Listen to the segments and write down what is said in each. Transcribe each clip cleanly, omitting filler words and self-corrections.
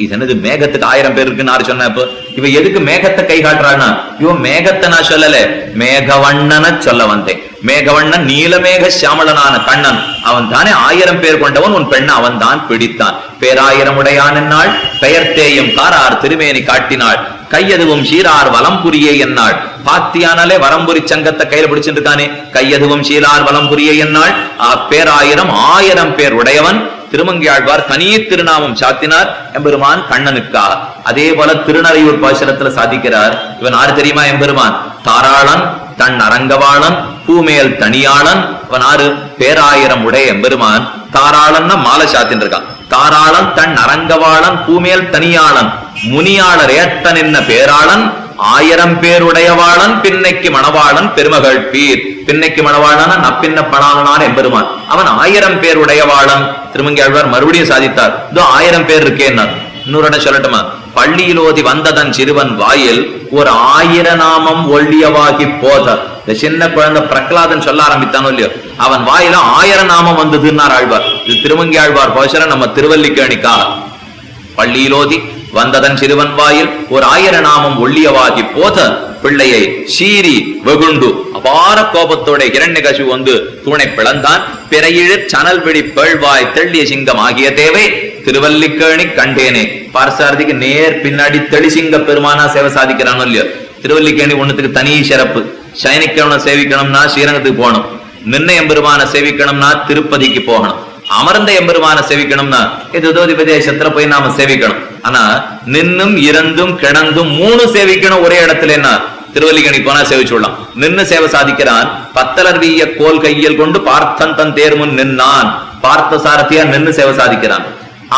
இது என்னது மேகத்துக்கு 1000 பேர் இருக்குன்னு சொன்ன. இப்போ இவ எதுக்கு மேகத்தை கை காட்டுறான்னா, இவன் மேகத்தை நான் சொல்லல, மேகவண்ணனை சொல்ல வந்தேன். மேகவண்ணன் நீலமேக சியாமளனான கண்ணன், அவன் தானே 1000 பேர் கொண்டவன். உன் பெண்ணை அவன் தான் பிடித்தான். பேராயிரம் உடையான் என்னாள், பெயர்த்தேயும் காரார் திருமேனி காட்டினாள், கையதுவும் சீரார் வலம்புரியே என்னாள். பாத்தியானாலே வரம்புரி சங்கத்தை கையில பிடிச்சிட்டு இருக்கானே, கையதுவும் சீரார் வலம்புரியே என்னாள். பேராயிரம் 1000 பேர் உடையவன் திருமங்கையாழ்வார் தனியே திருநாமம் சாத்தினார் எம்பெருமான் கண்ணனுக்காக. அதே போல திருநறையூர் பாசுரத்துல சாதிக்கிறார். இவன் ஆறு தெரியுமா? எம்பெருமான் தாராளன், தன் அரங்கவாளன், பூமேல் தனியாளன். அவன் ஆறு பேராயிரம் உடைய எம்பெருமான். தாராளன்னா மாலை சாத்தின் இருக்கான். தாராளன், தன் அரங்கவாளன், பூமேல் தனியாளன், முனியாளர் ஏத்தன் என்ன பேராளன், 1000 பேருடையவாளன், பின்னைக்கு மணவாளன், பெருமகள் பீர். பின்னைக்கு மணவாளன் நப்பின்ன பணாளனான எம்பெருமான். அவன் 1000 பேருடையவாளன். திருமங்கையாழ்வார் மறுபடியும் சாதித்தார். இதோ 1000 பேர் இருக்கேன்னார். இன்னொரு இடம் சொல்லட்டுமா? பள்ளியிலோதி வந்ததன் சிறுவன் வாயில் ஒரு 1000 நாமம் ஒள்ளியவாகி போத. இந்த சின்ன குழந்தை பிரகலாதன் சொல்ல ஆரம்பித்தானோ இல்லையோ, அவன் வாயில 1000 நாமம் வந்ததுன்னார் ஆழ்வார். இது திருமங்கி ஆழ்வார் பாசுரம் நம்ம திருவல்லிக்கேணிக்காக. பள்ளியிலோதி வந்ததன் சிறுவன் வாயில் ஒரு 1000 நாமம் ஒள்ளியவாகி போத பிள்ளையை சீறி வெகுண்டு அபார கோபத்தோட இரண்யகசிபு வந்து தூணை பிளந்தான். பிறையிழு சனல் விழி பேழ்வாய் தெள்ளிய சிங்கம் ஆகிய தேவை திருவல்லிக்கேணி கண்டேனே. பார்சாரதிக்கு நேர் பின்னாடி தெளிசிங்க பெருமானா சேவை சாதிக்கிறானோ இல்லையோ. திருவல்லிக்கேணி ஒண்ணுத்துக்கு தனி சிறப்பு. சைனிக்கவனை சேவிக்கணும்னா ஸ்ரீரங்கத்துக்கு போகணும். நின்ன எம்பெருமான சேவிக்கணும்னா திருப்பதிக்கு போகணும். அமர்ந்த எம்பெருமான சேவிக்கணும்னா இது உதோதிபதேசத்துல போய் நாம சேவிக்கணும். ஆனா நின்னும் இறந்தும் கிடந்தும் 3 சேவிக்கணும் ஒரே இடத்துல. என்ன திருவல்லிக்கேணி போனா சேவிச்சுடலாம். நின்னு சேவை சாதிக்கிறான். பத்தலர் வீய கோல் கையில் கொண்டு பார்த்தன் தன் தேர்முன் நின்னான். பார்த்த சாரதியா நின்னு சேவை சாதிக்கிறான்.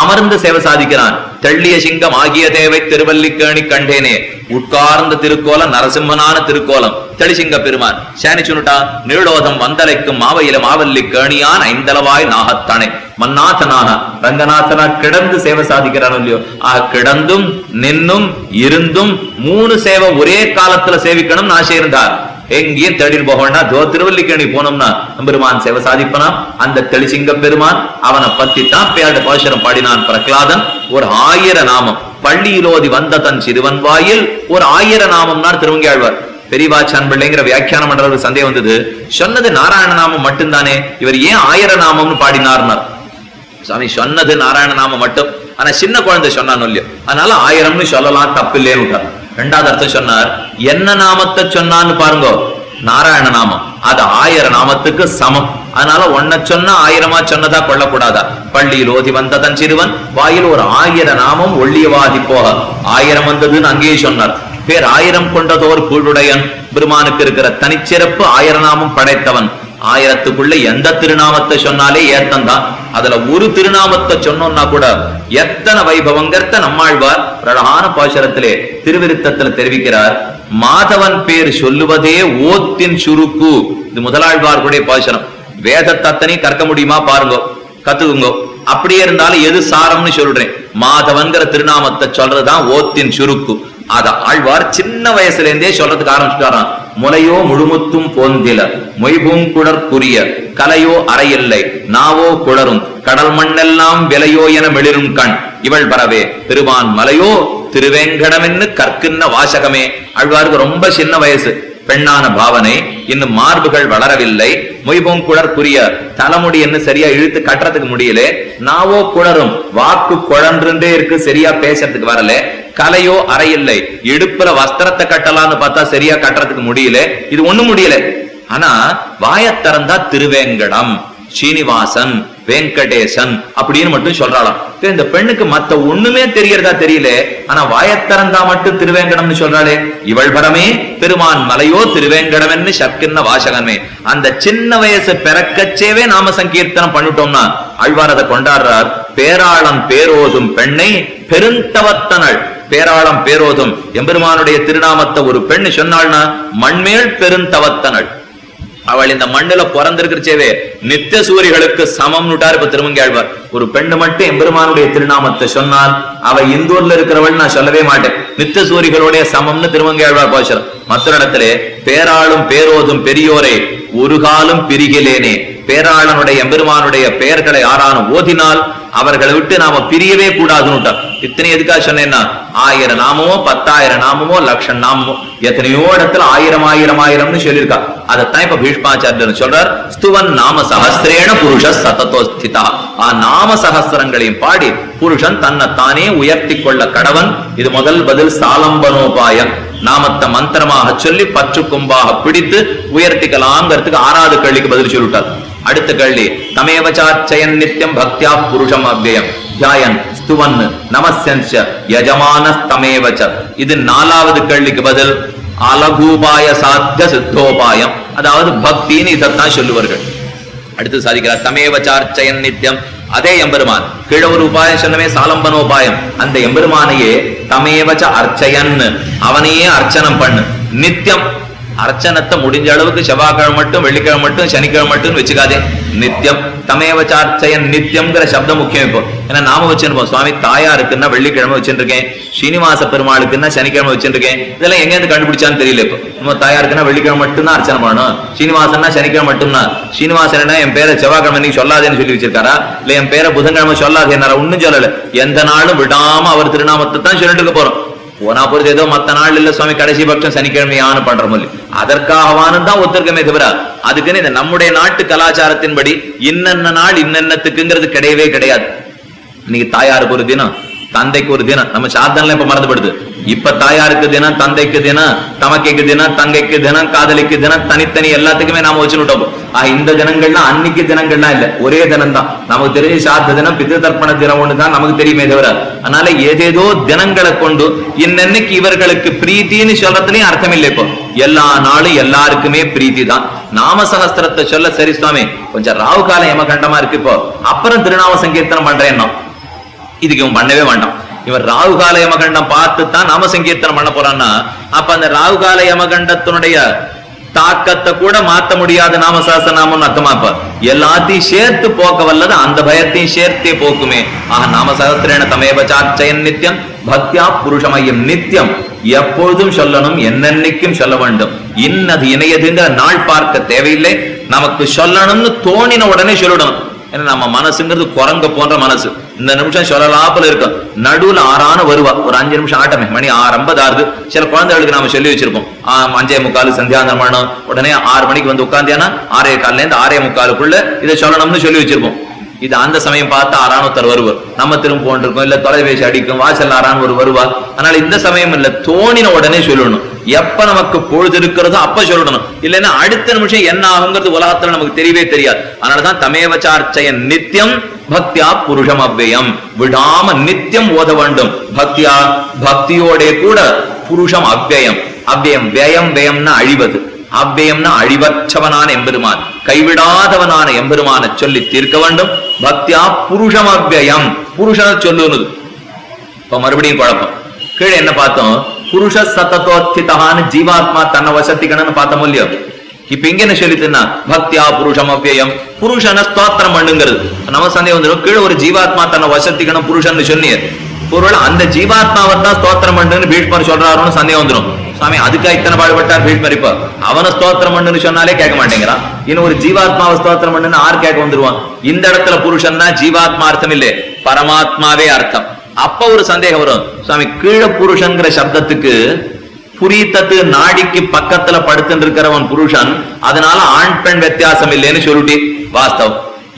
அமர்ந்து சேவை சாதிக்கிறான். தெள்ளிய சிங்கம் ஆகிய தேவை திருவல்லிக்கேணி கண்டேனே. உட்கார்ந்த திருக்கோலம் நரசிம்மனான திருக்கோலம் தெளிசிங்க பெருமான் சேனிச்சுனுட்டா. நீளோதம் வந்தலைக்கும் மாவையில மாவல்லி கேணியான் ஐந்தளவாய் நாகத்தானே. மன்னாதனாக ரங்கநாதனா கிடந்து சேவை சாதிக்கிறான் இல்லையோ. கிடந்தும் நின்னும் இருந்தும் 3 சேவை ஒரே காலத்துல சேவிக்கணும் ஆசை இருந்தார். எங்கேயும் தேடிட்டு போகணும்னா திருவல்லிக்கேணி போனோம்னா பெருமான் சேவை சாதிப்பனா. அந்த தெளிசிங்க பெருமான் அவனை பத்தி தான் பேட பாசுரம் பாடினான் பிரகலாதன். ஒரு 1000 நாமம் பள்ளியிலோதி வந்த தன் சிறுவன் வாயில் ஒரு 1000 நாமம்னார் திருவங்கையாழ்வார். பெரியவாச்சான் பிள்ளைங்கிற வியாக்கியானம் பண்றது சந்தேகம் வந்தது. சொன்னது நாராயண நாமம் மட்டும்தானே, இவர் ஏன் 1000 நாமம்னு பாடினார்னார். சாமி சொன்னது நாராயண நாமம் மட்டும், ஆனா சின்ன குழந்தை சொன்னான் இல்லையோ, அதனால 1000ன்னு சொல்லலாம், தப்பு இல்லைன்னு. ரெண்டாவது அர்த்தம் சொன்னார். என்ன நாமத்தை சொன்னான்னு பாருங்க, நாராயண நாமம். அது 1000 நாமத்துக்கு சமம். அதனால ஒன்ன சொன்னா 1000 சொன்னதா கொள்ளக்கூடாதா. பள்ளியில் ஓதி வந்த தன் சிறுவன் வாயில் ஒரு 1000 நாமம் ஒள்ளியவாதி போக 1000 வந்ததுன்னு அங்கேயே சொன்னார். பேர் 1000 கொண்டதோர் கூழுடையன். பெருமானுக்கு இருக்கிற தனிச்சிறப்பு 1000 நாமம் படைத்தவன். 1000த்துக்குள்ள எந்த திருநாமத்தை சொன்னாலே ஏத்தந்தான். அதுல ஒரு திருநாமத்தை சொன்னோம்னா கூட எத்தனை வைபவங்கிறத நம்மாழ்வார் அழகான பாசுரத்திலே திருவிருத்தத்துல தெரிவிக்கிறார். மாதவன் பேர் சொல்லுவதே ஓத்தின் சுருக்கு. இது முதலாழ்வார்களுடைய பாசுரம். வேதத்தை அத்தனை கற்க முடியுமா பாருங்க, கத்துக்குங்க. அப்படியே இருந்தாலும் எது சாரம்னு சொல்றேன். மாதவன்கிற திருநாமத்தை சொல்றதுதான் ஓத்தின் சுருக்கு. அத ஆழ்வார் சின்ன வயசுல இருந்தே சொல்றதுக்கு ஆரம்பிச்சுட்டாராம். முலையோ முழுமுத்தும் போந்தில மொய்பூம் குடற்குரிய கலையோ அறையில்லை நாவோ குளரும் கடல் மண்ணெல்லாம் விலையோ என மெளிரும் கண் இவள் பரவே பெருமான் மலையோ திருவேங்கடமென்னு கற்கின்ற வாசகமே. ஆழ்வாருக்கு ரொம்ப சின்ன வயசு, பெண்ணான பாவனை, இன்னும் மார்புகள் வளரவில்லை. மொய்பூம் குளற்குரிய தலைமுடி என்ன சரியா இழுத்து கட்டுறதுக்கு முடியல. நாவோ குளரும் வாக்கு குழன்றே இருக்கு, சரியா பேசுறதுக்கு வரல. கலையோ அறையில்லை, இடுப்புல வஸ்திரத்தை கட்டலான்னு பார்த்தா சரியா கட்டுறதுக்கு முடியல. இது ஒண்ணும் முடியல. ஆனா வாயத்திறந்தா திருவேங்கடம், சீனிவாசன், வெங்கடேசன் அப்படின்னு மட்டும் சொல்றாளாம். இந்த பெண்ணுக்கு மத்த ஒண்ணுமே தெரியறதா தெரியல, ஆனா வாயத்திறந்தா மட்டும் திருவேங்கடம்னு சொல்றாளே. இவள் பரமே பெருமான் மலையோ திருவேங்கடம்னு சக்கின்ன வாசகமே. அந்த சின்ன வயசு பிறக்கச்சேவே நாம சங்கீர்த்தனம் பண்ணிட்டோம்னா ஆழ்வார் அதை கொண்டாடுறார். பேராளம் பேரோதும் பெண்ணை பெருந்தவத்தனள். பேராளம் பேரோதும் எம்பெருமானுடைய திருநாமத்தை ஒரு பெண்ணு சொன்னாள்னா மண்மேல் பெருந்தவத்தனள். அவள் இந்த மண்ணுல பிறந்திருக்கிறச்சேவே நித்திய சூரிகளுக்கு சமம் நுட்டார். இப்ப திருமங்கையாழ்வார் ஒரு பெண்ணு மட்டும் எம்பெருமானுடைய திருநாமத்தை சொன்னால் அவ இந்தூர்ல இருக்கிறவள் நான் சொல்லவே மாட்டேன், நித்திய சூரிகளுடைய சமம்னு திருமங்கையாழ்வார் பாசுரம். மற்ற இடத்துல பேராளும் பேரோதும் பெரியோரே ஒரு காலம் பிரிகிலேனே பேராளனுடைய எம்பெருமானுடைய பெயர்களை யாரானும் ஓதினால் அவர்களை விட்டு நாம பிரியவே கூடாதுன்னு. இத்தனை எதுக்காக சொன்னேன்னா 1000 நாமமோ 10,000 நாமமோ 1,00,000 நாமமோ எத்தனையோ இடத்துல 1000 சொல்லியிருக்கா. அதைத்தான் இப்ப பீஷ்மாச்சாரியர் சொல்றார். ஸ்துவன் நாம சஹஸ்ரேண புருஷ சததோஸ்திதா. நாம சஹஸ்ரங்களையும் பாடி புருஷன் தன்னை தானே உயர்த்தி கொள்ள கடவன். இது முதல் பதில். சாலம்பனோபாயம், நாமத்தை மந்திரமாக சொல்லி பற்று கொம்பாக பிடித்து உயர்த்திக்கலாங்கிறதுக்கு 6வது கேள்விக்கு பதில் சொல்லிட்டார். அடுத்த கேள்வி, தமேவச்சார்ச்சயன் நித்யம் பக்தியா புருஷம் அவ்யயம் தியாயன் ஸ்துவன் நமஸ்யன்ச யஜமானஸ்தமேவச. இது 4வது கேள்விக்கு பதில். அலகூபாய சாத்திய சித்தோபாயம், அதாவது பக்தின்னு இதைத்தான் சொல்லுவார்கள். அடுத்து சாதிக்கிறார் தமேவச்சார்ச்சயன் நித்யம். அதே எம்பெருமான் கீழே ஒரு உபாயம் சொன்னமே சாலம்பனோபாயம், அந்த எம்பெருமானையே தமேவச்ச அர்ச்சயன், அவனையே அர்ச்சனம் பண்ணு நித்தியம். அர்ச்சனத்தை முடிஞ்ச அளவுக்கு செவ்வாய்க்கிழமை மட்டும், வெள்ளிக்கிழமை மட்டும், சனிக்கிழமை மட்டும் வச்சுக்காதே. நித்தியம் தமேவச்சார்ச்சயன் நித்தியம்ங்கிற சப்தம் முக்கியம். இப்போ ஏன்னா நாம வச்சிருப்போம், சுவாமி தாயாருக்குன்னா வெள்ளிக்கிழமை வச்சுருக்கேன், ஸ்ரீனிவாச பெருமாளுக்குன்னா சனிக்கிழமை வச்சுருக்கேன். இதெல்லாம் எங்கேருந்து கண்டுபிடிச்சான்னு தெரியல. இப்போ நம்ம தாயாருக்குன்னா வெள்ளிக்கிழமை மட்டும்தான் அர்ச்சனை பண்ணணும், ஸ்ரீனிவாசன்னா சனிக்கிழமை மட்டும்தான். ஸ்ரீனிவாசனா என் பேரை செவ்வாய்க்கிழமை நீ சொல்லாதேன்னு சொல்லி வச்சிருக்காரா, இல்ல என் பேரை புதன்கிழமை சொல்லாதே என்னால ஒன்னும் சொல்லல. எந்த நாளும் விடாம அவர் திருநாமத்தை தான் சொல்லிட்டு இருக்க போறோம். போனா பொறுத்து ஏதோ மத்த நாள் இல்ல சுவாமி கடைசி பட்சம் சனிக்கிழமையானு பண்றோம், அதற்காகவானு தான் ஒத்துருக்கமே தவிர அதுக்குன்னு இந்த நம்முடைய நாட்டு கலாச்சாரத்தின்படி இன்னென்ன நாள் இன்னென்னத்துக்குங்கிறது கிடையவே கிடையாது. இன்னைக்கு தாயாருக்கு ஒரு தினம், தந்தைக்கு ஒரு தினம். நம்ம சாதனை இப்ப மறந்துபடுது. இப்ப தாயாருக்கு தினம், தந்தைக்கு தினம், தமக்கைக்கு தினம், தங்கைக்கு தினம், காதலிக்கு தினம், தனித்தனி எல்லாத்துக்குமே நாம வச்சுட்டோம். இந்த தினங்கள்லாம் அன்னைக்கு தினங்கள்லாம் இல்ல, ஒரே தினம் தான். நமக்கு தெரிஞ்ச சாத்த தினம் பித்ரு தர்ப்பண தினம் ஒண்ணுதான் நமக்கு தெரியுமே தவிர, அதனால ஏதேதோ தினங்களை கொண்டு இன்னைக்கு இவர்களுக்கு பிரீத்தின்னு சொல்றதுலயும் அர்த்தம் இல்லை. இப்போ எல்லா நாளும் எல்லாருக்குமே பிரீத்தி தான். நாம சகஸ்திரத்தை சொல்ல சரி சுவாமி கொஞ்சம் ராவு காலம் யமகண்டமா இருக்கு, இப்போ அப்புறம் திருநாம சங்கீர்த்தனம் பண்றேன்னா இதுக்கு இவன் பண்ணவே வேண்டாம். இவன் ராகுகால யமகண்டம் பார்த்து தான் நாம சங்கீர்த்தனம் பண்ண போறான்னா, அப்ப அந்த ராகுகால யமகண்டத்தினுடைய தாக்கத்தை கூட மாத்த முடியாத நாம சஹஸ்ரநாமம் அர்த்தமாப்ப. எல்லாத்தையும் சேர்த்து போக்க வல்லது அந்த பயத்தையும் சேர்த்தே போக்குமே. நாம சஹஸ்ரேன தமேவச்சார்ச்சயன் நித்தியம் பக்தியா புருஷமயம் நித்தியம். எப்பொழுதும் சொல்லணும், என்னன்னைக்கும் சொல்ல வேண்டும். இன்னது இணையதுங்கிற நாள் பார்க்க தேவையில்லை. நமக்கு சொல்லணும்னு தோணின உடனே சொல்லிடணும். ஏன்னா நம்ம மனசுங்கிறது குரங்க போன்ற மனசு. இந்த நிமிஷம் சொல்லலாப்புல இருக்கும், நடுவுல ஆறான வருவா, ஒரு 5 நிமிஷம் ஆட்டமே, மணி 6:50 ஆகுது. சில குழந்தைகளுக்கு நாம சொல்லி வச்சிருப்போம் 5:45 சந்தியாந்தரம் பண்ணணும், உடனே 6 மணிக்கு வந்து உட்காந்தியானா 6:15 6:45 இதை சொல்லணும்னு சொல்லி வச்சிருப்போம். இது அந்த சமயம் பார்த்து 6 வருவார். நம்ம திரும்ப போன்றிருக்கோம், இல்ல தொலைபேசி அடிக்கும், வாசல் 6 வருவா. அதனால இந்த சமயம் இல்ல, தோணின உடனே சொல்லணும். எப்ப நமக்கு பொழுது இருக்கிறதோ அப்ப சொல்லணும். இல்லைன்னா அடுத்த நிமிஷம் என்ன ஆகுங்கிறது உலகத்துல நமக்கு தெரியவே தெரியாது. அதனாலதான் தமேவச்சார்ச்சயன் நித்தியம் பக்தியா புருஷம் அவ்யயம். விடாம நித்தியம் ஓத வேண்டும். பக்தியா, பக்தியோட கூட புருஷம் அவ்யயம். அவ்யயம் வியம், வியம்னா அழிவது, அவ்யயம்னா அழிவற்றவனான எம்பெருமான், கைவிடாதவனான எம்பெருமான சொல்லி தீர்க்க வேண்டும். பக்தியா புருஷம் அவ்யயம், புருஷனை சொல்லுவது. இப்ப மறுபடியும் குழப்பம். கீழே என்ன பார்த்தோம், புருஷ சததோத்திதான்னு ஜீவாத்மா தன்னை வசத்திக்கணும்னு பார்த்தோம் இல்லையோ. இப்ப இங்க என்ன சொல்லிட்டுன்னா பக்தியா புருஷம் அவ்யயம், புருஷனை ஸ்தோத்திரம் பண்ணுங்கிறது. நம்ம சந்தேகம் வந்துடும், கீழே ஒரு ஜீவாத்மா தன்னை வசத்திக்கணும் புருஷன் சொன்னீர், பொருள் அந்த ஜீவாத்மாவை தான் ஸ்தோத்திரம் பண்ணுன்னு பீஷ்மர் சொல்றாருன்னு சந்தேகம் வந்துடும். சுவாமி அதுக்கா இத்தனை பாடுபட்டார் பீஷ்மர்? இப்ப அவனை ஸ்தோத்திரம் பண்ணுன்னு சொன்னாலே கேட்க மாட்டேங்கிறான், இன்னும் ஒரு ஜீவாத்மாவை ஸ்தோத்திரம் பண்ணுன்னு ஆறு கேட்க வந்துருவான். இந்த இடத்துல புருஷன்னா ஜீவாத்மா அர்த்தம் இல்லை, பரமாத்மாவே அர்த்தம். அப்ப ஒரு சந்தேகம் வரும், சுவாமி கீழே புருஷன்கிற சப்தத்துக்கு புரீத்தத்து நாடிக்கு பக்கத்துல படுத்துட்டு இருக்கிறவன் புருஷன், அதனால ஆண் பெண் வித்தியாசம் இல்லைன்னு சொல்லிட்டு வாஸ்தவம்.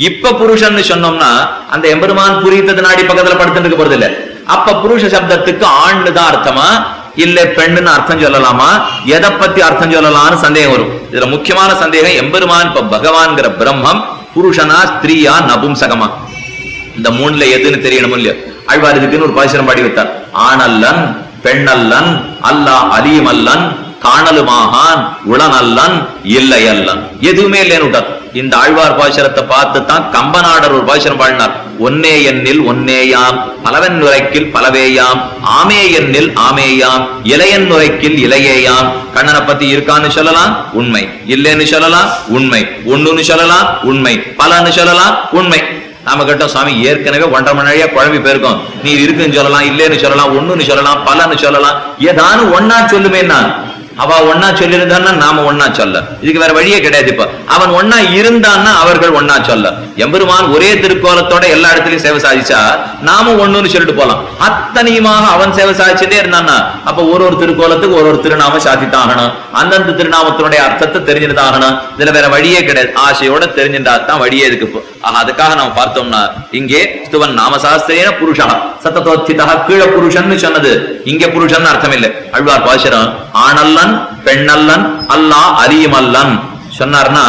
இப்ப புருஷன் சொன்னோம்னா அந்த எம்பெருமான் புரீத்தது நாடி பக்கத்துல படுத்துட்டு இருக்க போறது இல்ல. அப்ப புருஷ சப்தத்துக்கு ஆண்னு தான் அர்த்தமா இல்ல பெண்ணுன்னு அர்த்தம் சொல்லலாமா, எதை பத்தி அர்த்தம் சொல்லலாம்னு சந்தேகம் வரும். இதுல முக்கியமான சந்தேகம், எம்பெருமான் இப்ப பகவான்கிற பிரம்மம் புருஷனா ஸ்திரீயா நபும்சகமா, இந்த மூணுல எதுன்னு தெரியணும் இல்லையா. ஆழ்வார் இதுக்குன்னு ஒரு பாசுரம் பாடி வைத்தார். ஆணல்லன் பெண்ணல்லன் அல்லா அலியமல்லன் காணலுமாகான் உளனல்லன் இல்லையல்லன், எதுவுமே இல்லைன்னு விட்டார். இந்த ஆழ்வார் பாசுரத்தை பார்த்து தான் கம்பநாடர் ஒரு பாசுரம் பாடினார். ஒன்னே எண்ணில் ஒன்னேயாம், பலவன் நுரைக்கில் பலவேயாம், ஆமே எண்ணில் ஆமேயாம், இளையன் நுரைக்கில் இளையேயாம். கண்ணனை பத்தி இருக்கான்னு சொல்லலாம் உண்மை, இல்லைன்னு சொல்லலாம் உண்மை, ஒண்ணுன்னு சொல்லலாம் உண்மை, பலன்னு சொல்லலாம் உண்மை. நாம கேட்டோம், சுவாமி ஏற்கனவே 1.5 மணி நேரம் குழம்பி போயிருக்கோம், நீ இருக்குன்னு சொல்லலாம், இல்லைன்னு சொல்லலாம், ஒண்ணுன்னு சொல்லலாம், பலன்னு சொல்லலாம், ஏதானு ஒன்னா சொல்லுமேன்னா அவ ஒன்னா சொல்லியிருந்தான்னா நாம ஒன்னா சொல்ல, இதுக்கு வேற வழியே கிடையாது. இப்ப அவன் ஒன்னா இருந்தான்னா அவர்கள் ஒன்னா சொல்ல. எம்பெருமான் ஒரே திருக்கோலத்தோட எல்லா இடத்துலயும் சேவை சாதிச்சா நாம ஒண்ணுன்னு சொல்லிட்டு போலாம். அத்தனையுமாக அவன் சேவை சாதிச்சுட்டே இருந்தான்னா அப்ப ஒரு திருக்கோலத்துக்கு ஒரு திருநாமம் சாதித்தாகணும். அந்தந்த திருநாமத்தினுடைய அர்த்தத்தை தெரிஞ்சுட்டாகணும். இதுல வேற வழியே கிடையாது. ஆசையோட தெரிஞ்சுட்டாதான் வழியே இருக்கு. அதுக்காக நம்ம பார்த்தோம்னா இங்கே ஸ்துவன் நாமசாஸ்திரேன புருஷா சத்ததோத்திதா கீழ புருஷன் சொன்னது, இங்க புருஷன் அர்த்தம் இல்லை. அழ்வார் பாசுரம் ஆணல்லன் பெண்ணல்லன் அல்லா அலியுமல்லன் சொன்னார்னா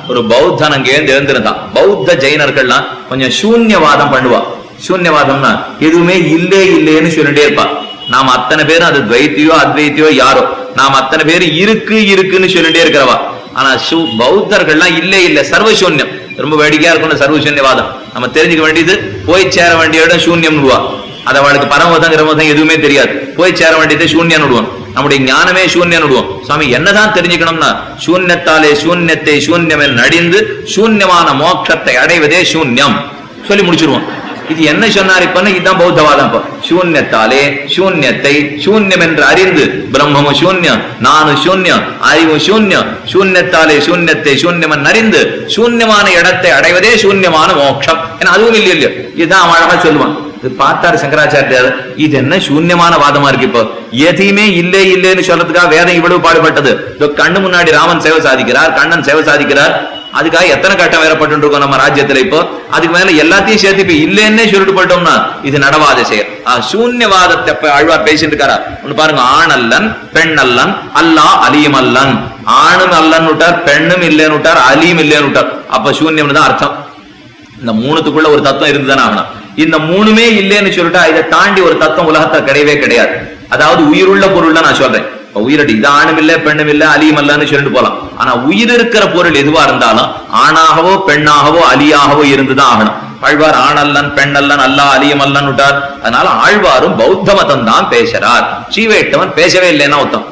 ஒரு பௌத்தன் அங்கே எழுந்திருந்தான். பௌத்த ஜெயினர்கள்லாம் கொஞ்சம் சூன்யவாதம் பண்ணுவா. சூன்யவாதம்னா எதுவுமே இல்லே இல்லைன்னு சொல்லிட்டே இருப்பா. நாம் அத்தனை பேரும் அது துவைத்தியோ அத்வைத்தியோ யாரோ நாம் அத்தனை பேரும் இருக்கு இருக்குன்னு சொல்லிட்டே இருக்கிறவா. ஆனா பௌத்தர்கள்லாம் இல்லே இல்லை சர்வசூன்யம். ரொம்ப வேடிக்கையா இருக்கும் சர்வசூன்யவாதம். நம்ம தெரிஞ்சுக்க வேண்டியது போய் சேர வேண்டிய இடம் சூன்யம் விடுவா. அது அவளுக்கு பரமதம் கிரமதம் எதுவுமே தெரியாது. போய் சேர வேண்டியதை சூன்யம் விடுவோம். நம்முடைய ஞானமே சூன்யம் விடுவோம். சுவாமி என்னதான் தெரிஞ்சுக்கணும்னா சூன்யத்தாலே சூன்யத்தை சூன்யம் நடிந்து சூன்யமான மோட்சத்தை அடைவதே சூன்யம் சொல்லி முடிச்சிருவோம். இது என்ன சொன்னார் இப்பன்னு இதுதான் பௌத்தவாதம். சூன்யத்தாலே சூன்யத்தை சூன்யம் என்று அறிந்து பிரம்மமும் சூன்யம் நானும் சூன்யம் அறிவு சூன்யம் சூன்யத்தாலே சூன்யத்தை சூன்யம் அறிந்து சூன்யமான இடத்தை அடைவதே சூன்யமான மோட்சம். ஏன்னா அதுவும் இல்லையோ இல்லையோ இதுதான் அழகா சொல்லுவான். இது பார்த்தாரு சங்கராச்சாரியார், இது என்ன சூன்யமான வாதமா இருக்கு. இப்போ எதையுமே இல்லை இல்லைன்னு சொல்றதுக்காக வேதம் இவ்வளவு பாடுபட்டது. கண்ணு முன்னாடி ராமன் சேவை சாதிக்கிறார், கண்ணன் சேவை சாதிக்கிறார். அதுக்காக எத்தனை கட்டம் வேறப்பட்டு இருக்கோம் நம்ம ராஜ்யத்துல. இப்போ அதுக்கு மேல எல்லாத்தையும் சேர்த்து இப்ப இல்லைன்னே சொல்லிட்டு போயிட்டோம்னா இது நடவாத செயல். சூன்யவாதத்தை ஆழ்வார் பேசிட்டு இருக்காரா ஒண்ணு பாருங்க. ஆணல்லன் பெண்ணல்லன் அல்லா அலியும் அல்லன். ஆணும் அல்லன்னு விட்டார், பெண்ணும் இல்லைன்னு விட்டார், அலியும் இல்லைன்னு விட்டார். அப்ப சூன்யம்னு தான் அர்த்தம். இந்த மூணுத்துக்குள்ள ஒரு தத்துவம் இருந்துதானே ஆகணும். இந்த மூணுமே இல்லைன்னு சொல்லிட்டா இதை தாண்டி ஒரு தத்துவம் உலகத்துல கிடையவே கிடையாது. அதாவது உயிருள்ள பொருள் தான் நான் சொல்றேன். உயிரடி இது ஆணும் இல்ல பெண்ணும் இல்ல அலியும் அல்லன்னு சொல்லிட்டு போலாம். ஆனா உயிர் இருக்கிற பொருள் எதுவா இருந்தாலும் ஆணாகவோ பெண்ணாகவோ அலியாகவோ இருந்துதான் ஆகணும். ஆழ்வார் ஆணல்லன் பெண்ணல்லன் அல்லா அலியும் அல்லன் விட்டார். அதனால ஆழ்வாரும் பௌத்த மதம் தான் பேசுறார். ஸ்ரீவைஷ்ணவன் பேசவே இல்லைன்னா ஒருத்தம்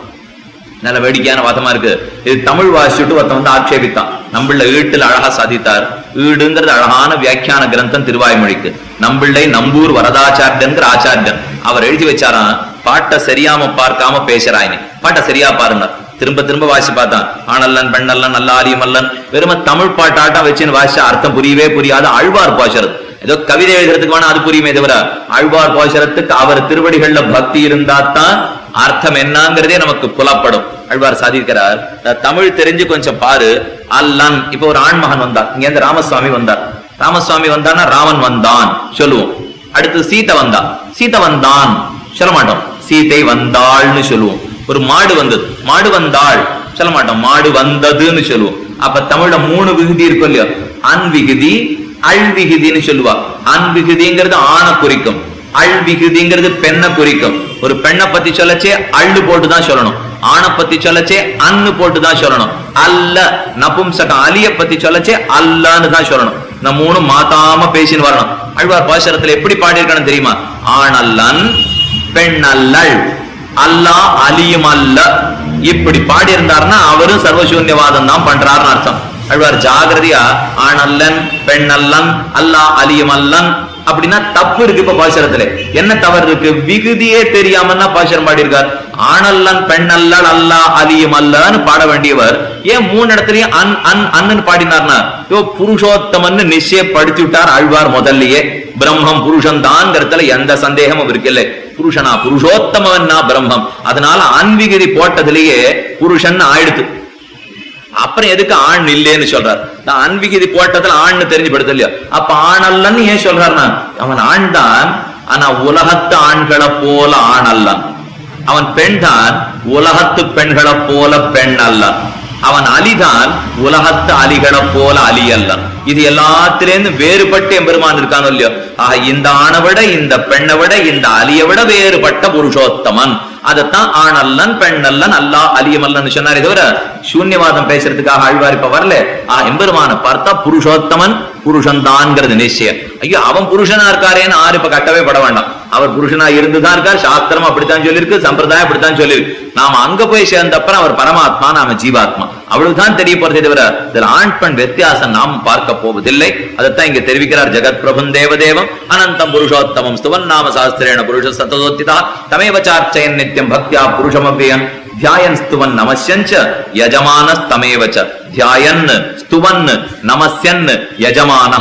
நல்ல வேடிக்கையான வாதமா இருக்கு. இது தமிழ் வாசிச்சுட்டு ஒருத்தன் வந்து ஆட்சேபித்தான். நம்மள ஈட்டில் அழகா சாதித்தார். ஈடுங்கிறது அழகான வியாக்கியான கிரந்தம் திருவாய்மொழிக்கு. நம்மளை நம்பூர் வரதாச்சாரியன்கிற ஆச்சாரியன் அவர் எழுதி வச்சாராம். பாட்டை சரியாம பார்க்காம பேசுறாயினே, பாட்டை சரியா பாருங்க. திரும்ப திரும்ப வாசி பார்த்தான். ஆணல்லன் பெண்ணல்லன் அல்லா அலியும் அல்லன் வெறும தமிழ் பாட்டாட்டம் வச்சுன்னு வாசிச்சா அர்த்தம் புரியவே புரியாது. ஆழ்வார் பாசுறது ஏதோ கவிதை எழுதுறதுக்கு வேணா அது புரியுமே தவிர ஆழ்வார் பாசுரத்துக்கு அவர் திருவடிகள்ல பக்தி இருந்தாத்தான் அர்த்தம் என்னங்கிறதே நமக்கு புலப்படும். ஆழ்வார் சாதிக்கிறார், தமிழ் தெரிஞ்சு கொஞ்சம் பாரு. அல்லன் இப்ப ஒரு ஆண்மகன் வந்தார். இங்க இருந்து ராமசுவாமி வந்தார். ராமசுவாமி வந்தான்னா ராமன் வந்தான் சொல்லுவோம். அடுத்து சீதை வந்தா, சீதை வந்தான் சொல்ல மாட்டோம், சீதை வந்தாள்னு சொல்லுவோம். ஒரு மாடு வந்தது, மாடு வந்தாள் சொல்ல மாட்டோம், மாடு வந்ததுன்னு சொல்லுவோம். அப்ப தமிழ்ல 3 விகுதி இருக்கும் இல்லையா? அன் விகுதி அல் விகுதின்னு சொல்லுவா. அன் விகுதிங்கிறது ஆணை குறிக்கும், அல் விகுதிங்கிறது பெண்ணை குறிக்கும். ஒரு பெண்ணை பத்தி சொல்லச்சே அள்ளு போட்டுதான் சொல்லணும், ஆணை பத்தி சொல்லச்சே அன்னு போட்டுதான் சொல்லணும். அல்ல நபும்சகம் அலிய பத்தி சொல்லச்சே அல்லன்னு தான் சொல்லணும். இந்த 3 மாத்தாம பேசின்னு வரணும். ஆழ்வார் பாசுரத்துல எப்படி பாடியிருக்கணும் தெரியுமா? ஆணல்லன் பெண்ணல்லள் அல்லா அலியும் அல்ல. இப்படி பாடி இருந்தாருன்னா அவரும் சர்வசூன்யவாதம் தான் பண்றாருன்னு அர்த்தம். ஆழ்வார் ஜாகிரதையா ஆணல்லன் பெண்ணல்லன் அல்லா அலியும் அல்லன் அப்படின்னா தப்பு இருக்கு. இப்ப பாசுரத்துல என்ன தவறு இருக்கு? விகுதியே தெரியாமன்னா பாசுரம் பாடியிருக்கார். ஆணல்லன் பெண்ணல்லல் அல்லா அலியும் அல்லன்னு பாட வேண்டியவர் ஏன் 3 இடத்துலயும் அன் அன் அன்னு பாடினார்னா புருஷோத்தமன்னு நிச்சயப்படுத்தி விட்டார் ஆழ்வார் முதல்லயே. பிரம்மம் புருஷன் தான்ங்கிறதுல எந்த சந்தேகமும் இருக்குல்ல. புருஷனா புருஷோத்தமன்னா பிரம்மம். அதனால அன்விகுதி போட்டதுலயே புருஷன் ஆயிடுத்து. அப்புறம் எதுக்கு ஆண் இல்லைன்னு சொல்றார்? அன்விகுதி போட்டதுல ஆண்னு தெரிஞ்சுப்படுத்த இல்லையா? அப்ப ஆணல்லன்னு ஏன் சொல்றாருன்னா அவன் ஆண் தான், ஆனா உலகத்து ஆண்களை போல ஆண் அல்ல. அவன் பெண் தான், உலகத்து பெண்களை போல பெண் அல்ல. அவன் அலிதான், உலகத்து அலிகளை போல அலி அல்ல. இது எல்லாத்திலேருந்து வேறுபட்டு எம்பெருமான் இருக்கானோ இல்லையோ? ஆக இந்த ஆணை விட இந்த பெண்ணை விட இந்த அலியை விட வேறுபட்ட புருஷோத்தமன். அதைத்தான் ஆணல்லன் பெண்ணல்லன் அல்லா அலியமல்லன்னு சொன்னாரே தவிர சூன்யவாதம் பேசுறதுக்காக ஆழ்வார் இப்ப வரல. எம்பெருமான பார்த்தா புருஷோத்தமன் புருஷன் தான்ங்கிறது நிச்சயம். ஐயோ அவன் புருஷனா இருக்காரேன்னு ஆறு இப்ப கட்டவே பட வேண்டாம். அவர் புருஷனா இருந்துதான் இருக்கார். சாஸ்திரம் அப்படித்தான் சொல்லியிருக்கு, சம்பிரதாயம் அப்படித்தான் சொல்லியிருக்கு. நாம அங்க போய் சேர்ந்தப்பறம் அவர் பரமாத்மா, நாம ஜீவாத்மா. அவ்வளவுதான் தெரிய போறதே தவிர இதில் ஆண் பெண் வித்தியாசம் நாம் பார்க்க போவதில்லை. அதைத்தான் இங்க தெரிவிக்கிறார். ஜெகத் பிரபும் தேவதேவம் அனந்தம் புருஷோத்தமம் ஸ்துவன் நாம சாஸ்திரேண புருஷ சத்ததோத்திதா தமேவ சார்ச்சயன் நித்யம் பக்தியா புருஷமவ்யயம் தியாயன் ஸ்துவன் நமஸ்யஞ்ச யஜமான தமேவச்ச. தியாயன் ஸ்துவன் நமஸ்யன் யஜமான.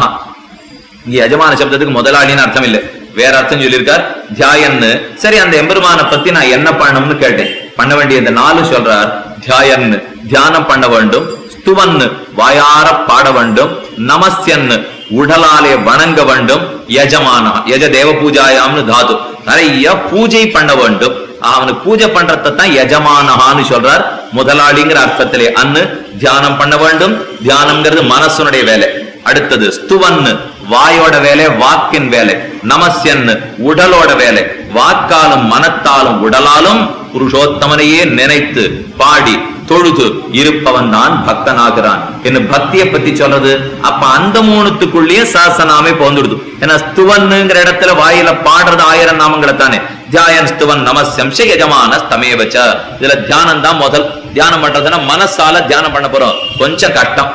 இங்க யஜமான சப்தத்துக்கு முதலாளின்னு அர்த்தம் இல்லை, வேற அர்த்தம் சொல்லியிருக்கார். தியாயன்னு. சரி, அந்த எம்பெருமான பத்தி நான் என்ன பண்ணணும்னு கேட்டேன். பண்ண வேண்டிய இந்த 4 சொல்றார். தியாயன்னு தியானம் பண்ண வேண்டும், ஸ்துவன்னு வாயார பாட வேண்டும், நமஸ்யன்னு உடலாலே வணங்க வேண்டும், யஜமான யஜ தேவ பூஜாயாம்னு தாது நிறைய பூஜை பண்ண வேண்டும். அவனுக்கு பூஜை பண்றதான் யஜமானஹான்னு சொல்றார். முதலாளிங்கிற அர்த்தத்திலே அன்னு தியானம் பண்ண வேண்டும். தியானம்ங்கிறது மனசுனுடைய வேலை. அடுத்தது ஸ்துவன்னு வாயோட வேலை, வாக்கின் வேலை. நமஸ்யன்னு உடலோட வேலை, வாக்காலும் மனத்தாலும் உடலாலும் புருஷோத்தமனையே நினைத்து பாடி தொழுது இருப்பவன் தான் பக்தனாகிறான் என்ன பக்தியை பத்தி சொல்றது. அப்ப அந்த 3த்துக்குள்ளேயே சாசனாமே போந்துடுது. ஏன்னா ஸ்துவன்னுங்கிற இடத்துல வாயில பாடுறது 1000 நாமங்களை தானே. தியாயன் ஸ்துவன் நமஸ்யம்ச யஜமான ஸ்தமேவச்ச. இதுல தியானம் தான் முதல். தியானம் பண்றதுன்னா மனசால தியானம் பண்ண போறோம். கொஞ்சம் கஷ்டம்.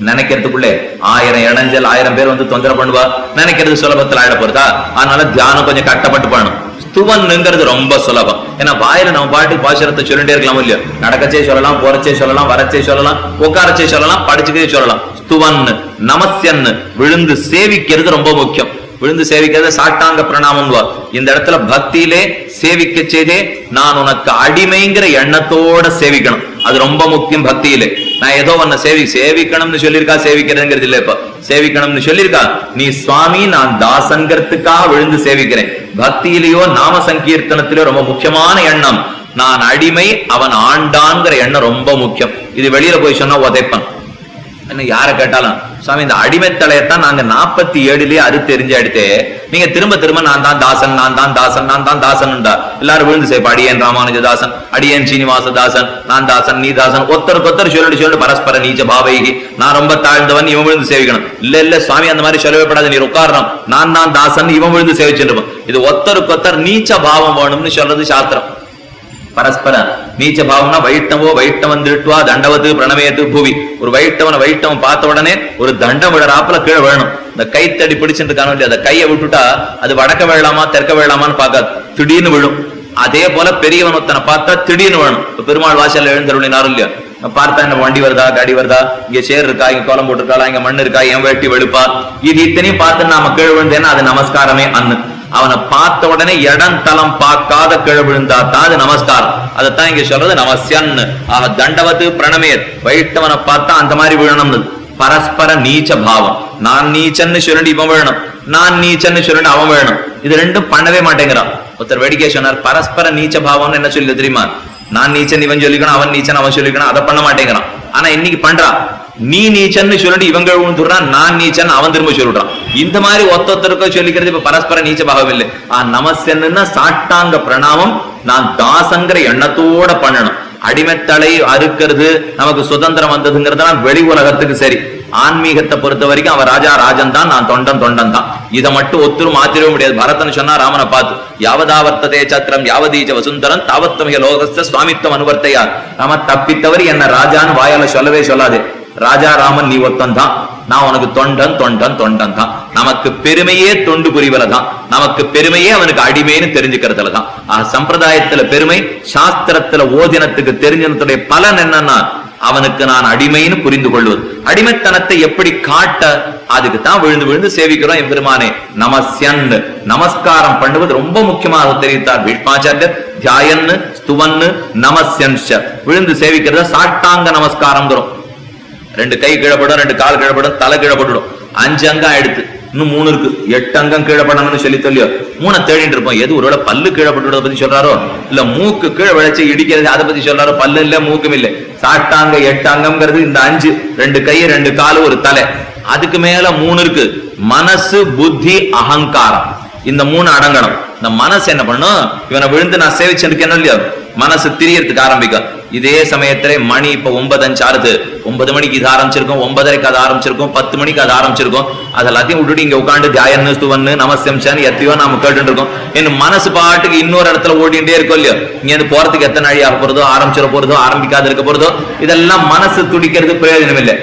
நினைக்கிறதுக்குள்ளே 1000 இடைஞ்சல், 1000 பேர் வந்து தொந்தரவு பண்ணுவா. நினைக்கிறது சுலபத்தில் ஆயிட போறதா. அதனால தியானம் கொஞ்சம் கட்டப்பட்டு பண்ணணும். ஸ்துவன்னுங்கிறது ரொம்ப சுலபம். ஏன்னா வாயில நம்ம பாட்டுக்கு பாசுரத்தை சொல்லிட்டே இருக்கலாம் இல்லையோ. நடக்கச்சே சொல்லலாம், போறச்சே சொல்லலாம், வரச்சே சொல்லலாம், உட்காரச்சே சொல்லலாம், படிச்சுக்கே சொல்லலாம். ஸ்துவன் நமஸ்யன்னு விழுந்து சேவிக்கிறது ரொம்ப முக்கியம். விழுந்து சேவிக்கிறது சாட்டாங்க பிரணாமம். இந்த இடத்துல பக்தியிலே சேவிக்க செய்தே நான் உனக்கு அடிமைங்கிற எண்ணத்தோட சேவிக்கணும். அது ரொம்ப முக்கியம் பக்தியிலே. நான் ஏதோ உன்னை சேவிக்கணும்னு சொல்லியிருக்கா, சேவிக்கிறதுங்கிறது இல்ல. இப்ப சேவிக்கணும்னு சொல்லியிருக்கா, நீ சுவாமி நான் தாசங்கிறதுக்காக விழுந்து சேவிக்கிறேன். பக்தியிலேயோ நாம சங்கீர்த்தனத்திலேயோ ரொம்ப முக்கியமான எண்ணம் நான் அடிமை, அவன் ஆண்டான்ங்கிற எண்ணம் ரொம்ப முக்கியம். இது வெளியில போய் சொன்னா உதைப்பன். யார கேட்டாலும் சுவாமி இந்த அடிமைத்தலையத்தான் நாங்க 47லயே அறுத்து எரிஞ்சு எடுத்தே, நீங்க திரும்ப திரும்ப நான் தான் தாசன், நான் தான் தாசன், நான் தான் தாசன். எல்லாரும் விழுந்து சேப்ப அடியேன் ராமானுஜதாசன், அடியேன் சீனிவாசதாசன், நான் தாசன் நீ தாசன், ஒருத்தருக்கு சொல்லிட்டு பரஸ்பர நீச்ச பாவைகி. நான் ரொம்ப தாழ்ந்தவன், இவன் விழுந்து சேவிக்கணும். இல்ல சுவாமி அந்த மாதிரி சொல்லவே படாது, நீ உட்காரணும், நான் தான் தாசன், இவன் விழுந்து சேவிச்சிருப்போம். இது ஒருத்தருக்கு நீச்ச பாவம் வேணும்னு சொல்றது சாஸ்திரம். பரஸ்பர நீச்ச பாவம்னா வைஷ்ணவோ வைஷ்ணவன் திருட்டுவா தண்டவத்து பிரணமயத்து பூவி. ஒரு வைஷ்ணவன் பார்த்த உடனே ஒரு தண்டம் விழறாப்புல கீழே வேணும். இந்த கைத்தடி பிடிச்சிட்டு இருக்கானோ இல்லையா, அந்த கையை விட்டுட்டா அது வடக்க வேளாமா தெற்க வேளாமான்னு பார்க்காது, திடீர்னு விழும். அதே போல பெரியவன் ஒருத்தனை பார்த்தா திடீர்னு வேணும். பெருமாள் வாசல்ல எழுந்தருளினாரும் இல்லையா, பார்த்தா என்ன வண்டி வருதா, காடி வருதா, இங்க சேர் இருக்கா, இங்க கோலம் போட்டிருக்கா, இங்க மண் இருக்கா, என் வேட்டி வெளுப்பா, இது இத்தனையும் பார்த்து நாம கீழே விழுந்தேன்னா அது நமஸ்காரமே. அன்னு அவனை பார்த்த உடனே இடம் தளம் பார்க்காத கீழே விழுந்தா தான் அது நமஸ்காரம். அதைத்தான் இங்க சொல்றது நமஸ்யன். தண்டவத்து பிரணமேத் வைஷ்ணவனை பார்த்தா அந்த மாதிரி விழணும். பரஸ்பர நீச்ச பாவம். நான் நீச்சன்னு சொல்லிட்டு இவன் வேணும், நான் நீச்சன்னு சொல்லிட்டு அவன் வேணும். இது ரெண்டும் பண்ணவே மாட்டேங்கிறான். ஒருத்தர் வேடிக்கை சொன்னார், பரஸ்பர நீச்ச பாவம்னு என்ன சொல்லி தெரியுமா? நான் நீச்சன் இவன் சொல்லிக்கணும், அவன் நீச்சன் அவன் சொல்லிக்கணும். அதை பண்ண மாட்டேங்கிறான். ஆனா இன்னைக்கு பண்றான். நீ நீச்சன்னு சொல்லிட்டு இவங்க சொல்றான், நான் நீச்சன் அவன் திரும்ப சொல்லிடுறான். இந்த மாதிரி ஒத்தொத்தருக்கோ சொல்லிக்கிறது இப்ப பரஸ்பர நீச்ச பாவம் இல்லை. நமஸ்யன்னா சாட்டாங்க பிரணாமம். நான் தாசங்கிற எண்ணத்தோட பண்ணணும். அடிமைத்தலை அறுக்கிறது நமக்கு சுதந்திரம் வந்ததுங்கிறதுனா வெளி உலகத்துக்கு சரி. ஆன்மீகத்தை பொறுத்த வரைக்கும் அவன் ராஜா ராஜன் தான், நான் தொண்டன் தொண்டன் தான். இதை மட்டும் ஒத்துரும் மாத்திரவே முடியாது. பரதன் சொன்னா ராமனை பார்த்து, யாவதாவர்த்ததே சக்கரம் யாவதீஜ வசுந்தரன் தாவத்தமிக லோகஸ்த சுவாமித்வம் அனுவர்த்தையார். நாம தப்பித்தவரி என்ன ராஜான்னு வாயால சொல்லவே சொல்லாதே. ராஜா ராமன் நீ ஒத்தன் தான், நான் உனக்கு தொண்டன் தொண்டன் தொண்டன் தான். நமக்கு பெருமையே தொண்டு புரிவலதான், நமக்கு பெருமையே அவனுக்கு அடிமைன்னு தெரிஞ்சுக்கிறதுலதான். சம்பிரதாயத்துல பெருமை, சாஸ்திரத்துல ஓதினத்துக்கு தெரிஞ்சனத்துடைய பலன் என்னன்னா அவனுக்கு நான் அடிமைன்னு புரிந்து கொள்வது. அடிமைத்தனத்தை எப்படி காட்ட, அதுக்கு தான் விழுந்து விழுந்து சேவிக்கிறோம் எம்பெருமானே. நமஸ்யன் நமஸ்காரம் பண்ணுவது ரொம்ப முக்கியமாக தெரிவித்தார் பீஷ்மாச்சாரியர். தியாயன்னு ஸ்துவன்னு நமஸ்யன் விழுந்து சேவிக்கிறத சாட்டாங்க நமஸ்காரம் தரும். 2 கை கீழப்படும், 2 கால் கீழப்படும், தலை கீழப்பட்டுடும். 5 அங்கம் ஆயிடுத்து, இன்னும் 3 இருக்கு. 8 அங்கம் கீழப்படணும்னு சொல்லி சொல்லியோ 3 தேடிட்டு இருப்போம். எது ஒருவேளை பல்லு கீழப்பட்டுறத பத்தி சொல்றாரோ, இல்ல மூக்கு கீழே விளைச்சு இடிக்கிறது அதை பத்தி சொல்றாரோ. பல்லு இல்ல மூக்கும் இல்ல, சாட்டாங்க 8 அங்கம்ங்கிறது இந்த 5. 2 கை 2 கால் 1 தலை. அதுக்கு மேல 3 இருக்கு. மனசு புத்தி அகங்காரம், இந்த 3 அடங்கணும். இந்த மனசு என்ன பண்ணும், இவனை விழுந்து நான் சேவிச்சிருக்கேன் இல்லையோ, மனசு திரியறதுக்கு ஆரம்பிக்கும். இதே சமயத்திலே மணி இப்ப 9:05 ஆறுது. 9 மணிக்கு இது ஆரம்பிச்சிருக்கும், 9:30க்கு அது ஆரம்பிச்சிருக்கும், 10 மணிக்கு அது ஆரம்பிச்சிருக்கும். அது எல்லாத்தையும் விட்டுட்டு இங்க உட்காந்து தியாயன்னு ஸ்துவன்னு நமஸ்யம்சான்னு எத்தையோ நாம கேட்டு இருக்கோம். என் மனசு பாட்டுக்கு இன்னொரு இடத்துல ஓடிட்டே இருக்கும் இல்லையோ. இங்க இருந்து போறதுக்கு எத்தனை நாழி ஆக போறதோ, ஆரம்பிச்சிட போறதோ, ஆரம்பிக்காது இருக்க போறதோ, இதெல்லாம் மனசு துடிக்கிறது பிரயோஜனம் இல்லை.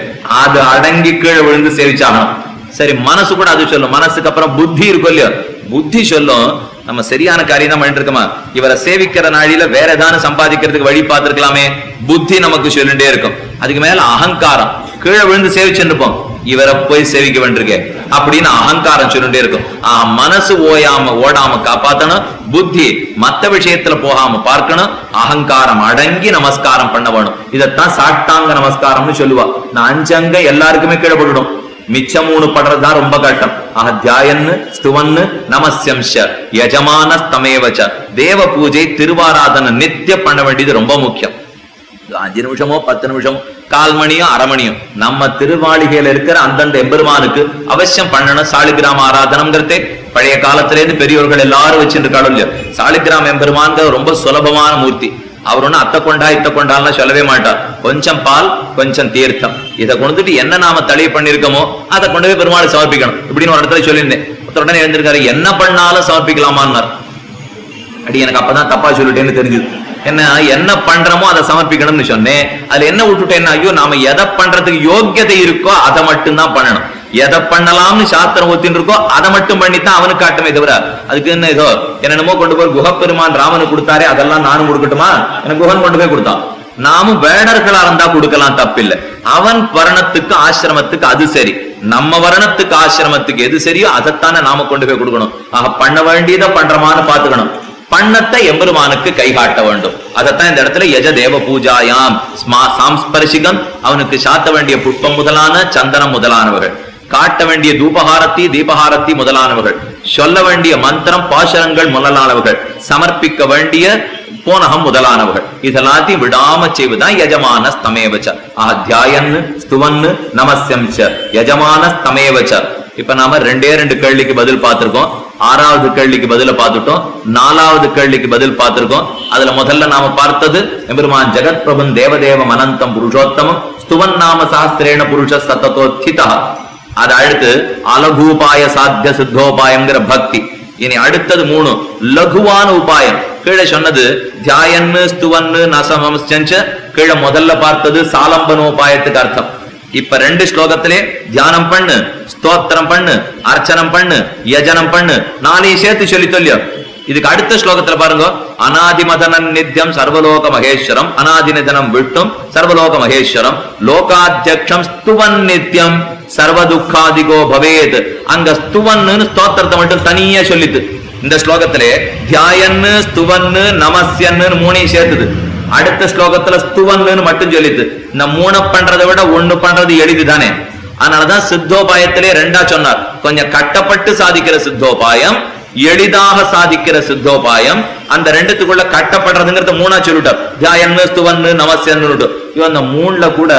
அது அடங்கி கீழே விழுந்து சேவிச்சாகணும். சரி, மனசு கூட அது சொல்லும். மனசுக்கு அப்புறம் புத்தி இருக்கும் இல்லையோ, புத்தி சொல்லும் நம்ம சரியான காரியம் தான் பண்ணிட்டு இருக்கோமா? இவரை சேவிக்கிற நாளில வேற ஏதாவது சம்பாதிக்கிறதுக்கு வழி பார்த்திருக்கலாமே? புத்தி நமக்கு சொல்லிட்டே இருக்கும். அதுக்கு மேல அகங்காரம், கீழே விழுந்து சேவிச்சுட்டு இருப்போம், இவரை போய் சேவிக்க வேண்டியிருக்கேன் அப்படின்னு அகங்காரம் சொல்லிட்டே இருக்கும். மனசு ஓடாம காப்பாத்தணும், புத்தி மத்த விஷயத்துல போகாம பார்க்கணும், அகங்காரம் அடங்கி நமஸ்காரம் பண்ண வேணும். இதத்தான் சாஷ்டாங்க நமஸ்காரம்னு சொல்லுவா. நான் 5 அங்க எல்லாருக்குமே கீழே போட்டுடும், மிச்சம் 3 படுறதுதான் ரொம்ப கட்டம். தியாயன்னு ஸ்துவன்னு நமஸ்யம்ஷ யஜமான ஸ்தமேவச்ச. தேவ பூஜை திருவாராதனை நித்திய பண்ண வேண்டியது ரொம்ப முக்கியம். 5 நிமிஷமோ 10 நிமிஷமோ 1/4 மணியோ 1/2 மணியோ நம்ம திருவாளிகையில இருக்கிற அந்தந்த எம்பெருமானுக்கு அவசியம் பண்ணணும். சாலிகிராம ஆராதனம்ங்கிறதே பழைய காலத்துல இருந்து பெரியவர்கள் எல்லாரும் வச்சுருக்காளோ இல்லையோ. சாலிகிராம எம்பெருமான் ரொம்ப சுலபமான மூர்த்தி. அவர் ஒண்ணு அத்தை கொண்டா இத்த கொண்டாலாம் சொல்லவே மாட்டார். கொஞ்சம் பால் கொஞ்சம் தீர்த்தம், இதை கொண்டுட்டு என்ன நாம தளிய பண்ணிருக்கோமோ அதை கொண்டு போய் பெருமாளை சமர்ப்பிக்கணும் இப்படின்னு ஒரு இடத்துல சொல்லியிருந்தேன். உடனே எழுந்திருக்காரு, என்ன பண்ணாலும் சமர்ப்பிக்கலாமான்னார். அடி எனக்கு அப்பதான் தப்பா சொல்லிட்டேன்னு தெரிஞ்சுது. என்ன பண்றோமோ அதை சமர்ப்பிக்கணும்னு சொன்னேன். அதுல என்ன விட்டுட்டேன்னா, ஐயோ நாம எதை பண்றதுக்கு யோக்கியதை இருக்கோ அதை மட்டும்தான் பண்ணணும். எதை பண்ணலாம்னு சாஸ்திரம் ஒத்தின்னு இருக்கோ அதை மட்டும் பண்ணித்தான் அவனுக்கு காட்டுமே தவிர அதுக்கு என்ன ஏதோ என்னென்னமோ கொண்டு போய் குஹப்பெருமான் ராமனுக்கு கொடுத்தாரே அதெல்லாம் நானும் கொடுக்கட்டுமா? எனக்கு குஹன் கொண்டு போய் கொடுத்தான். நாமும் வேடர்களா இருந்தா கொடுக்கலாம், தப்பில்லை. அவன் வர்ணத்துக்கு ஆசிரமத்துக்கு அது சரி, நம்ம வர்ணத்துக்கு ஆசிரமத்துக்கு எது சரியோ அதைத்தானே நாம கொண்டு போய் கொடுக்கணும். பண்ண வேண்டியதை பண்றமான்னு பாத்துக்கணும். பண்ணத்தை எம்பெருமானுக்கு கை காட்ட வேண்டும். அதைத்தான் இந்த இடத்துல யஜ தேவ பூஜாயாம் சாம்ஸ்பர்ஷிகம், அவனுக்கு சாத்த வேண்டிய புஷ்பம் முதலான சந்தனம் முதலானவர்கள், காட்ட வேண்டிய தூபஹாரத்தி தீபஹாரத்தி முதலானவர்கள், சொல்ல வேண்டிய மந்திரம் பாசரங்கள் முதலானவர்கள், சமர்ப்பிக்க வேண்டிய போனகம் முதலானவர்கள், இதெல்லாத்தையும் விடாம செய்வதுதான் யஜமான ஸ்தமேவச்ச. தியாயன்னு ஸ்துவன்னு நமஸ்யம்ச யஜமான ஸ்தமேவச்ச. இப்ப நாம 2 கேள்விக்கு பதில் பார்த்திருக்கோம். 6வது கேள்விக்கு பதில பார்த்துட்டோம். 4வது கேள்விக்கு பதில் பார்த்திருக்கோம். அதுல முதல்ல நாம பார்த்தது எம்பெருமான் ஜெகத் பிரபன் தேவதேவம் அனந்தம் புருஷோத்தமம் ஸ்துவன் நாம சாஸ்திரேண புருஷ சத்ததோத்ஹிதா. அது அடுத்து அலகூபாய சாத்திய சித்தோபாயம்ங்கிற பக்தி. இனி அடுத்தது 3 லகுவான உபாயம். கீழே சொன்னது தியாயன்னு ஸ்துவன்னு நசமம்சஞ்ச. கீழே முதல்ல பார்த்தது சாலம்பனோபாயத்துக்கு அர்த்தம். இப்ப 2 ஸ்லோகத்திலே தியானம் பண்ணு, ஸ்தோத்திரம் பண்ணு, அர்ச்சனம் பண்ணு, யஜனம் பண்ணு, 4 சேர்த்து சொல்லி சொல்லியோ. இதுக்கு அடுத்த ஸ்லோகத்துல பாருங்க, அநாதிமதனன் நித்யம் சர்வலோக மகேஸ்வரம், அநாதிநிதனம் விட்டும் சர்வலோக மகேஸ்வரம், லோகாத்தியக்ஷம் ஸ்துவன் நித்யம் சர்வதுக்காதிகோ பவேத். அங்க ஸ்துவன்னு ஸ்தோத்திரத்தை மட்டும் தனியா சொல்லித்து. இந்த ஸ்லோகத்திலே தியாயன்னு ஸ்துவன்னு நமஸ்யன்னு 3 சேர்த்துது. அடுத்த ஸ்லோகத்துல ஸ்துவன்னு மட்டும் சொல்லித்து. இந்த 3 பண்றதை விட 1 பண்றது எளிது தானே. அதனாலதான் சித்தோபாயத்திலே 2ஆ சொன்னார். கொஞ்சம் கட்டப்பட்டு சாதிக்கிற சித்தோபாயம், எளிதாக சாதிக்கிற சித்தோபாயம். அந்த 2த்துக்குள்ள கட்டப்படுறதுங்கிறத 3ஆ சொல்லிட்டார். தியாயன்னு ஸ்துவன்னு நமஸ்யன்னு. இவன் அந்த 3ல கூட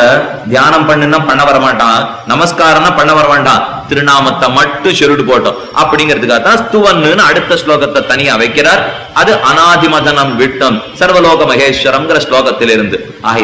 தியானம் பண்ணுன்னா பண்ண வர மாட்டான், நமஸ்காரம்னா பண்ண வர மாட்டான், திருநாமத்தை மட்டும் சொல்லிட்டு போட்டோம். அப்படிங்கிறதுக்காக தான் ஸ்துவன்னு அடுத்த ஸ்லோகத்தை தனியா வைக்கிறார். அது அநாதிமதனம் விட்டம் சர்வலோக மகேஸ்வரம்ங்கிற ஸ்லோகத்திலிருந்து.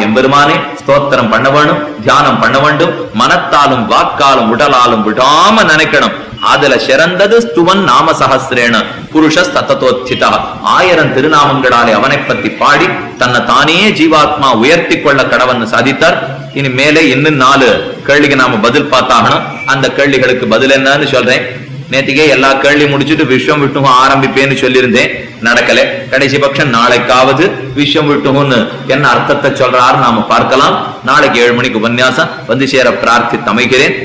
எம்பெருமானே ஸ்தோத்திரம் பண்ண வேணும், தியானம் பண்ண வேண்டும், மனத்தாலும் வாக்காலும் உடலாலும் விடாம நினைக்கணும். அதுல சிறந்தது ஸ்துவன் நாம சஹஸ்ரேன புருஷ சத்ததோத்ஹிதா. 1000 திருநாமங்களாலே அவனை பத்தி பாடி தன்னை தானே ஜீவாத்மா உயர்த்தி கொள்ள கடவன் சாதித்தார். இனி மேலே இன்னும் 4 கேள்விக்கு நாம பதில் பார்த்தாகணும். அந்த கேள்விகளுக்கு பதில் என்னன்னு சொல்றேன். நேத்திக்கே எல்லா கேள்வி முடிச்சுட்டு விஸ்வம் விட்டுகும் ஆரம்பிப்பேன்னு சொல்லியிருந்தேன், நடக்கல. கடைசி பட்சம் நாளைக்காவது விஸ்வம் விட்டுகும்னு என்ன அர்த்தத்தை சொல்றாரு நாம பார்க்கலாம். நாளைக்கு 7 மணிக்கு உபன்யாசம் வந்து சேர பிரார்த்தித்து அமைகிறேன்.